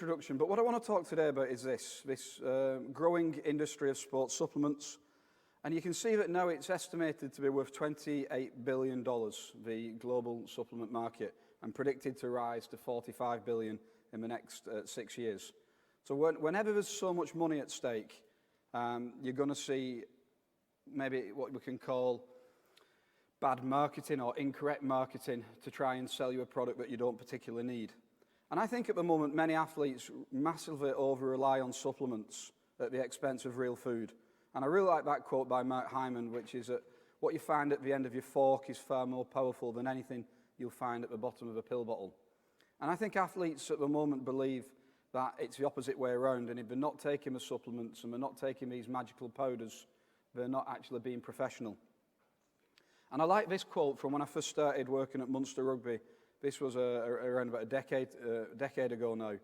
introduction, but what I want to talk today about is this growing industry of sports supplements. And you can see that now it's estimated to be worth $28 billion, the global supplement market, and predicted to rise to $45 billion in the next 6 years. So whenever there's so much money at stake, you're going to see maybe what we can call bad marketing or incorrect marketing to try and sell you a product that you don't particularly need. And I think at the moment many athletes massively over-rely on supplements at the expense of real food. And I really like that quote by Mark Hyman, which is that what you find at the end of your fork is far more powerful than anything you'll find at the bottom of a pill bottle. And I think athletes at the moment believe that it's the opposite way around, and if they're not taking the supplements and they're not taking these magical powders, they're not actually being professional. And I like this quote from when I first started working at Munster Rugby. This was around about a decade ago now.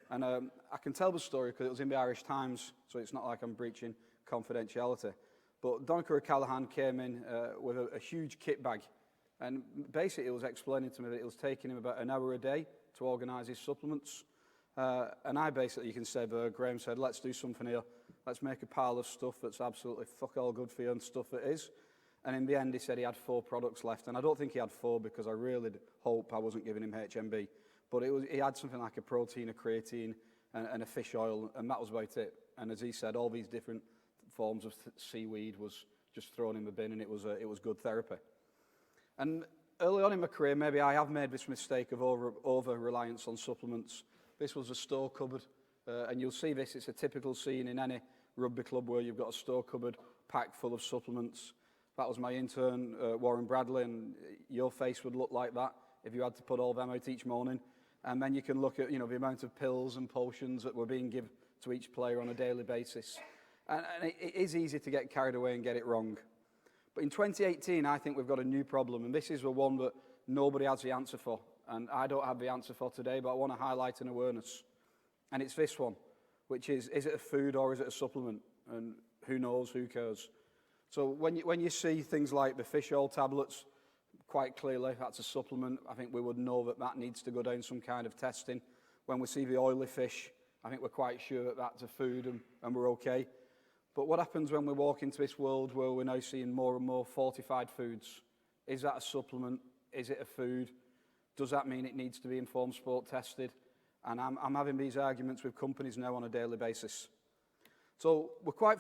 And I can tell the story because it was in the Irish Times, so it's not like I'm breaching confidentiality. But Donnacha O'Callaghan came in with a huge kit bag. And basically it was explaining to me that it was taking him about an hour a day to organise his supplements. And I basically, you can say, Graeme said, let's do something here. Let's make a pile of stuff that's absolutely fuck all good for you and stuff it is. And in the end, he said he had 4 products left. And I don't think he had 4 because I really hope I wasn't giving him HMB. But he had something like a protein, a creatine, and a fish oil, and that was about it. And as he said, all these different forms of seaweed was just thrown in the bin, and it was good therapy. And early on in my career, maybe I have made this mistake of over-reliance on supplements. This was a store cupboard, and you'll see this. It's a typical scene in any rugby club where you've got a store cupboard packed full of supplements. That was my intern, Warren Bradley, and your face would look like that if you had to put all them out each morning. And then you can look at, the amount of pills and potions that were being given to each player on a daily basis. And it is easy to get carried away and get it wrong. But in 2018, I think we've got a new problem, and this is the one that nobody has the answer for. And I don't have the answer for today, but I want to highlight an awareness. And it's this one, which is it a food or is it a supplement? And who knows, who cares? So when you see things like the fish oil tablets, quite clearly that's a supplement. I think we would know that needs to go down some kind of testing. When we see the oily fish, I think we're quite sure that that's a food and we're okay. But what happens when we walk into this world where we're now seeing more and more fortified foods? Is that a supplement? Is it a food? Does that mean it needs to be informed sport tested? And I'm having these arguments with companies now on a daily basis. So we're quite